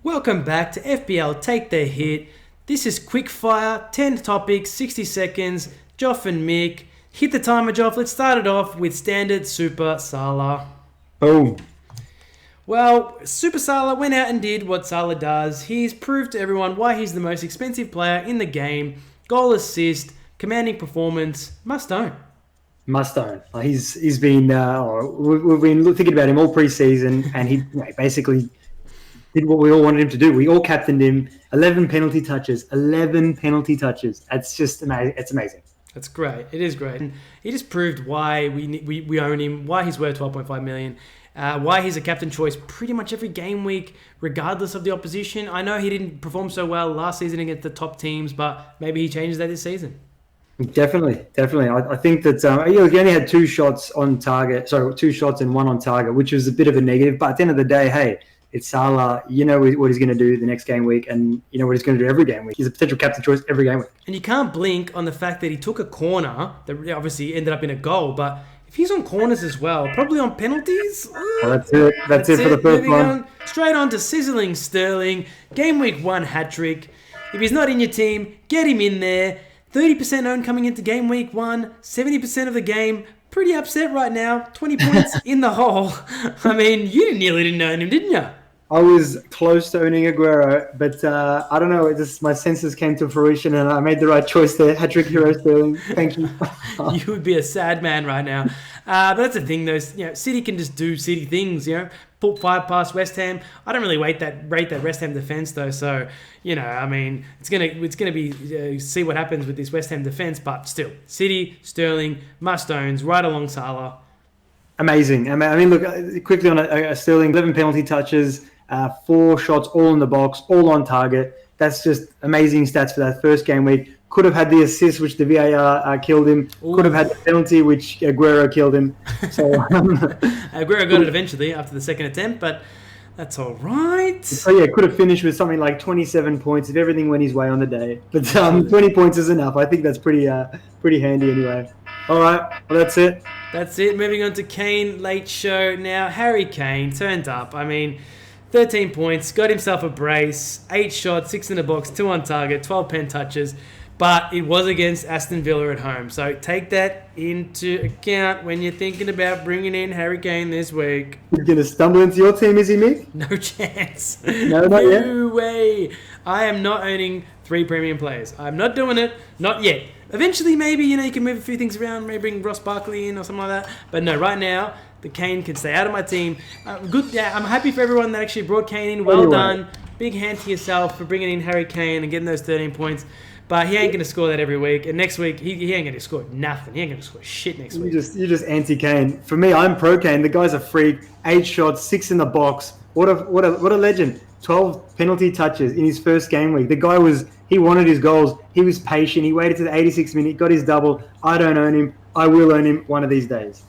Welcome back to FPL Take the Hit. This is Quickfire, 10 topics, 60 seconds. Joff and Mick. Hit the timer, Joff. Let's start it off with standard Super Salah. Boom. Well, Super Salah went out and did what Salah does. He's proved to everyone why he's the most expensive player in the game. Goal assist, commanding performance, must own. Must own. He's been we've been thinking about him all preseason, and he basically did what we all wanted him to do. We all captained him. 11 penalty touches. 11 penalty touches. That's just amazing. It's amazing. That's great. It is great. And he just proved why we own him, why he's worth 12.5 million, why he's a captain choice pretty much every game week, regardless of the opposition. I know he didn't perform so well last season against the top teams, but maybe he changes that this season. Definitely. I think that he only had 2 shots on target. Sorry, 2 shots and 1 on target, which was a bit of a negative. But at the end of the day, hey, it's Salah. You know what he's going to do the next game week, and you know what he's going to do every game week. He's a potential captain choice every game week. And you can't blink on the fact that he took a corner that obviously ended up in a goal, but if he's on corners as well, probably on penalties. That's it. That's it for the first one. Straight on to sizzling Sterling. Game week 1 hat-trick. If he's not in your team, get him in there. 30% owned coming into game week 1. 70% of the game. Pretty upset right now. 20 points in the hole. I mean, you nearly didn't own him, didn't you? I was close to owning Aguero, but I don't know. My senses came to fruition, and I made the right choice there. Hat-trick hero Sterling. Thank you. You would be a sad man right now. But that's the thing, though. City can just do City things. Put 5 past West Ham. I don't really rate that West Ham defense, though. So I mean, it's gonna be see what happens with this West Ham defense. But still, City, Sterling, must-owns right along Salah. Amazing. I mean, look quickly on a Sterling. 11 penalty touches. 4 shots, all in the box, all on target. That's just amazing stats for that first game week. Could have had the assist, which the VAR killed him. Ooh. Could have had the penalty, which Aguero killed him. So Aguero got it eventually after the second attempt, but that's all right. So yeah, could have finished with something like 27 points if everything went his way on the day. But 20 points is enough. I think that's pretty handy anyway. All right, well that's it. That's it. Moving on to Kane, late show now. Harry Kane turned up. I mean, 13 points, got himself a brace, 8 shots, 6 in the box, 2 on target, 12 pen touches, but it was against Aston Villa at home. So take that into account when you're thinking about bringing in Harry Kane this week. He's going to stumble into your team, is he, Mick? No chance. No, not yet. No way. I am not owning 3 premium players. I'm not doing it. Not yet. Eventually, maybe, you can move a few things around, maybe bring Ross Barkley in or something like that. But no, right now, the Kane can stay out of my team. Good. Yeah, I'm happy for everyone that actually brought Kane in. Well done. Big hand to yourself for bringing in Harry Kane and getting those 13 points. But he ain't going to score that every week. And next week, he ain't going to score nothing. He ain't going to score shit next week. You're just anti-Kane. For me, I'm pro-Kane. The guy's a freak. 8 shots, 6 in the box. What a legend. 12 penalty touches in his first game week. The guy he wanted his goals. He was patient. He waited to the 86th minute, got his double. I don't own him. I will own him one of these days.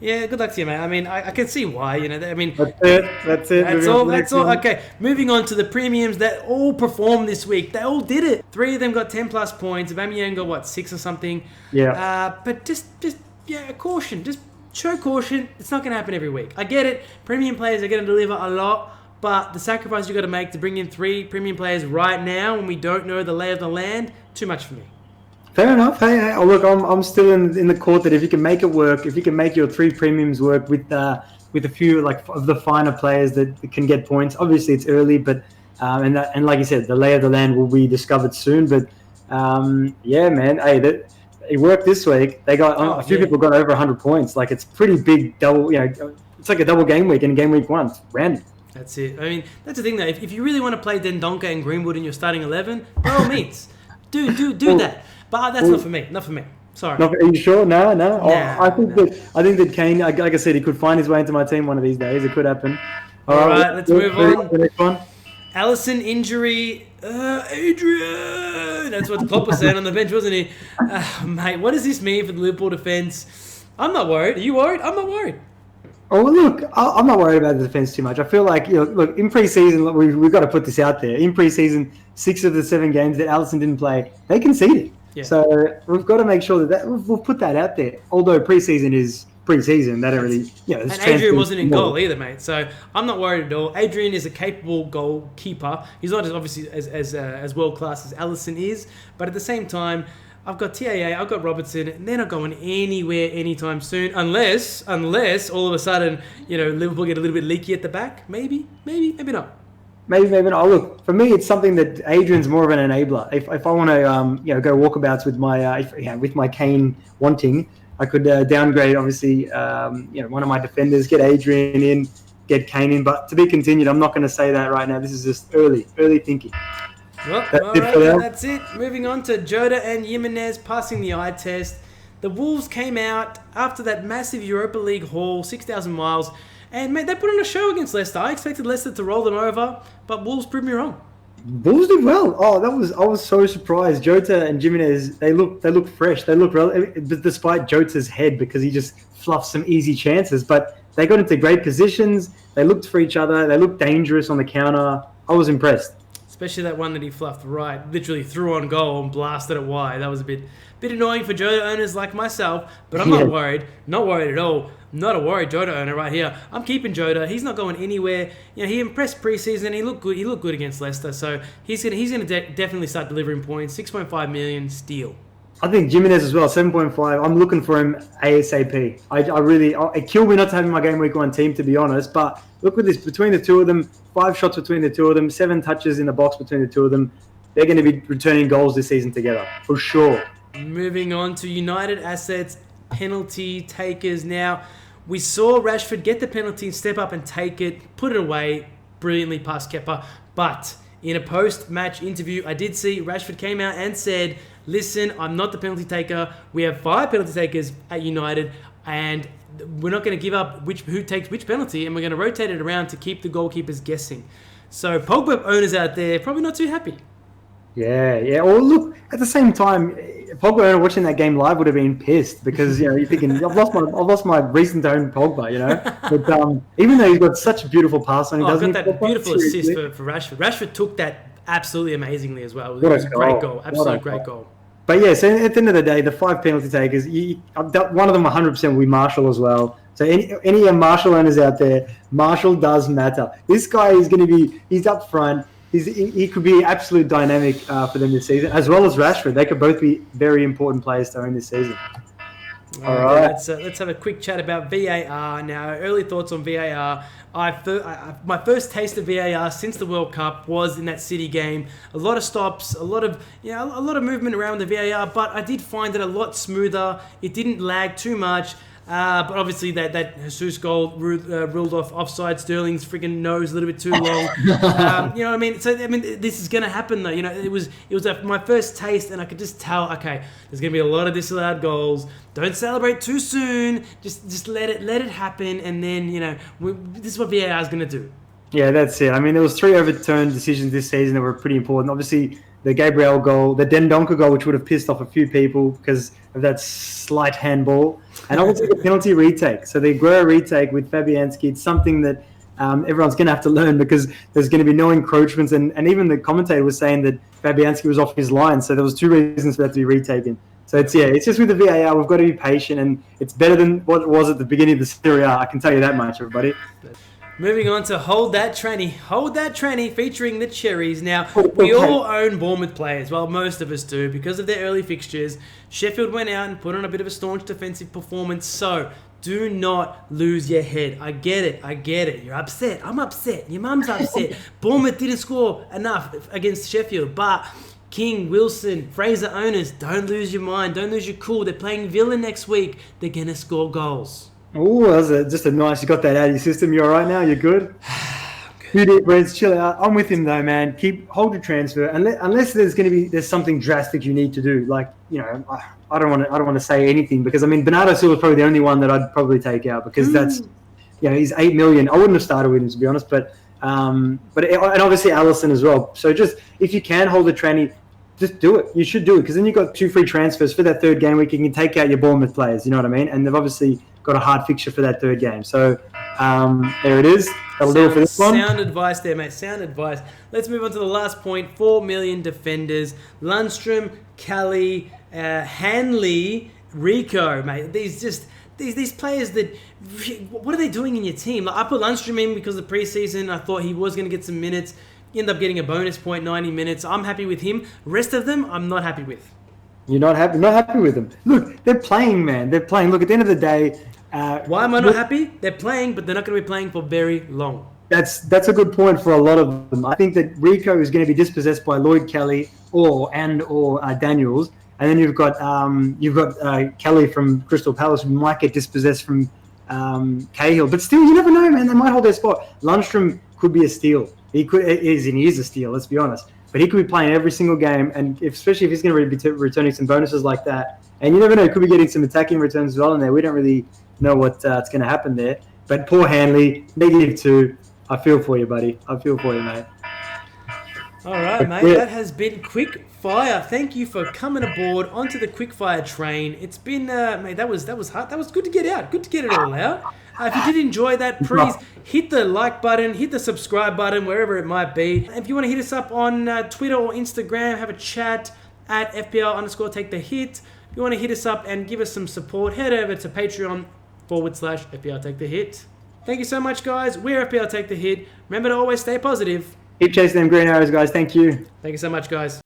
Yeah, good luck to you, mate. I mean, I can see why. I mean, that's it. That's all. Okay, moving on to the premiums that all performed this week. They all did it. 3 of them got 10 plus points. Aubameyang got 6 or something. Yeah. But just caution. Just show caution. It's not going to happen every week. I get it. Premium players are going to deliver a lot, but the sacrifice you got to make to bring in 3 premium players right now when we don't know the lay of the land, too much for me. Fair enough. Hey, look, I'm still in the court that if you can make it work, if you can make your 3 premiums work with a few of the finer players that can get points. Obviously, it's early, but and like you said, the lay of the land will be discovered soon. But yeah, man, hey, it worked this week. They got a few people got over 100 points. Like it's pretty big double. It's like a double game week in game week 1. It's random. That's it. I mean, that's the thing though. If you really want to play Dendonka and Greenwood in your starting 11, by all means, do that. But that's not for me. Not for me. Sorry. Are you sure? No. I think no. that Kane, like I said, he could find his way into my team one of these days. It could happen. All right, let's move on. The next one. Alisson injury. Adrian. That's what Klopp was saying on the bench, wasn't he? Mate, what does this mean for the Liverpool defense? I'm not worried. Are you worried? I'm not worried. Oh, look, I'm not worried about the defense too much. I feel like, look, in pre-season, we've got to put this out there. In pre-season, 6 of the 7 games that Alisson didn't play, they conceded. Yeah. So we've got to make sure that we'll put that out there. Although pre-season is pre-season. They don't really, And Adrian wasn't in goal either, mate. So I'm not worried at all. Adrian is a capable goalkeeper. He's not obviously as world class as Alisson is, but at the same time, I've got TAA, I've got Robertson, and they're not going anywhere anytime soon, unless all of a sudden, Liverpool get a little bit leaky at the back. Maybe not. Maybe not. Oh, look, for me, it's something that Adrian's more of an enabler. If I want to, go walkabouts with my Kane wanting, I could downgrade, obviously, one of my defenders, get Adrian in, get Kane in. But to be continued, I'm not going to say that right now. This is just early thinking. Well, that's it. Moving on to Jota and Jimenez passing the eye test. The Wolves came out after that massive Europa League haul, 6,000 miles, and mate, they put on a show against Leicester. I expected Leicester to roll them over, but Wolves proved me wrong. Wolves did well. I was so surprised. Jota and Jimenez, they look fresh. They look relevant, despite Jota's head, because he just fluffed some easy chances. But they got into great positions. They looked for each other. They looked dangerous on the counter. I was impressed. Especially that one that he fluffed right, literally threw on goal and blasted it wide. That was a bit annoying for Jota owners like myself, but I'm not worried. Not worried at all. Not a worried Jota owner right here. I'm keeping Jota. He's not going anywhere. He impressed preseason. He looked good. He looked good against Leicester, so he's gonna definitely start delivering points. 6.5 million steal. I think Jimenez as well, 7.5. I'm looking for him ASAP. It killed me not to have him in my game week 1 team, to be honest. But look at this, between the two of them, 5 shots between the two of them, 7 touches in the box between the two of them. They're going to be returning goals this season together, for sure. Moving on to United assets, penalty takers. Now, we saw Rashford get the penalty, step up and take it, put it away brilliantly past Kepa. But in a post-match interview, I did see Rashford came out and said, listen, I'm not the penalty taker. We have 5 penalty takers at United, and we're not going to give up who takes which penalty, and we're going to rotate it around to keep the goalkeepers guessing. So Pogba owners out there probably not too happy. Yeah. Well, look, at the same time, Pogba owner watching that game live would have been pissed because you're thinking I've lost my recent own Pogba, But even though he's got such a beautiful pass on, he doesn't. Got that beautiful assist for Rashford. Rashford took that absolutely amazingly as well. It was a great goal, absolute great goal. But yeah, so at the end of the day, the 5 penalty takers, one of them 100% will be Marshall as well. So any Marshall owners out there, Marshall does matter. This guy is going to he's up front. He could be absolute dynamic for them this season, as well as Rashford. They could both be very important players to own this season. All right. Let's have a quick chat about VAR now. Early thoughts on VAR. My first taste of VAR since the World Cup was in that City game. A lot of stops, a lot of movement around the VAR, but I did find it a lot smoother. It didn't lag too much. But obviously that Jesus goal ruled off offside. Sterling's freaking nose a little bit too long. You know what I mean? So this is going to happen though. It was my first taste, and I could just tell. Okay, there's going to be a lot of disallowed goals. Don't celebrate too soon. Just let it happen, and then this is what VAR is going to do. Yeah, that's it. There was 3 overturned decisions this season that were pretty important. Obviously, the Gabriel goal, the Dendoncker goal, which would have pissed off a few people because of that slight handball, and obviously the penalty retake. So the Aguero retake with Fabianski, it's something that everyone's going to have to learn because there's going to be no encroachments, and even the commentator was saying that Fabianski was off his line, so there was 2 reasons for that to be retaken. So it's just with the VAR, we've got to be patient, and it's better than what it was at the beginning of the Serie A. I can tell you that much, everybody. Moving on to Hold That Tranny, featuring the Cherries. Now, we all own Bournemouth players. Well, most of us do, because of their early fixtures. Sheffield went out and put on a bit of a staunch defensive performance, so do not lose your head. I get it. You're upset. I'm upset. Your mum's upset. Bournemouth didn't score enough against Sheffield, but King, Wilson, Fraser owners, don't lose your mind. Don't lose your cool. They're playing Villa next week. They're going to score goals. Oh, that was just a nice. You got that out of your system. You all right now? You're good? Few deep breaths, chill out. I'm with him though, man. Hold your transfer unless there's something drastic you need to do. Like I don't want to say anything because Bernardo Silva is probably the only one that I'd probably take out because that's he's 8 million. I wouldn't have started with him to be honest, but and obviously Alisson as well. So just if you can hold a tranny, just do it. You should do it because then you've got 2 free transfers for that 3rd game week. You can take out your Bournemouth players. You know what I mean? And they've obviously got a hard fixture for that 3rd game. So there it is. That'll do it for this one. Sound advice there, mate. Sound advice. Let's move on to the last point. 4 million defenders. Lundstrom, Kelly, Hanley, Rico, mate. these players that, what are they doing in your team? Like, I put Lundstrom in because of the preseason. I thought he was going to get some minutes. He ended up getting a bonus point, 90 minutes. I'm happy with him. Rest of them, I'm not happy with. You're not happy? Not happy with them? Look, they're playing, man. They're playing. Look, at the end of the day... why am I not happy? They're playing, but they're not going to be playing for very long. That's a good point for a lot of them. I think that Rico is going to be dispossessed by Lloyd Kelly or Daniels, and then you've got Kelly from Crystal Palace who might get dispossessed from Cahill. But still, you never know, man. They might hold their spot. Lundstrom could be a steal. He is a steal. Let's be honest. But he could be playing every single game, and especially if he's going to be returning some bonuses like that. And you never know, he could be getting some attacking returns as well in there. We don't really know what's going to happen there. But poor Hanley, -2. I feel for you, buddy. I feel for you, mate. All right, mate. That has been Quickfire. Thank you for coming aboard onto the Quickfire train. It's been, mate, that was hard. That was good to get out. Good to get it all out. If you did enjoy that, please hit the like button, hit the subscribe button, wherever it might be. If you want to hit us up on Twitter or Instagram, have a chat at FPL_take-the-hit. If you want to hit us up and give us some support, head over to Patreon/FPL Take the Hit. Thank you so much, guys. We're FPL Take the Hit. Remember to always stay positive. Keep chasing them green arrows, guys. Thank you. Thank you so much, guys.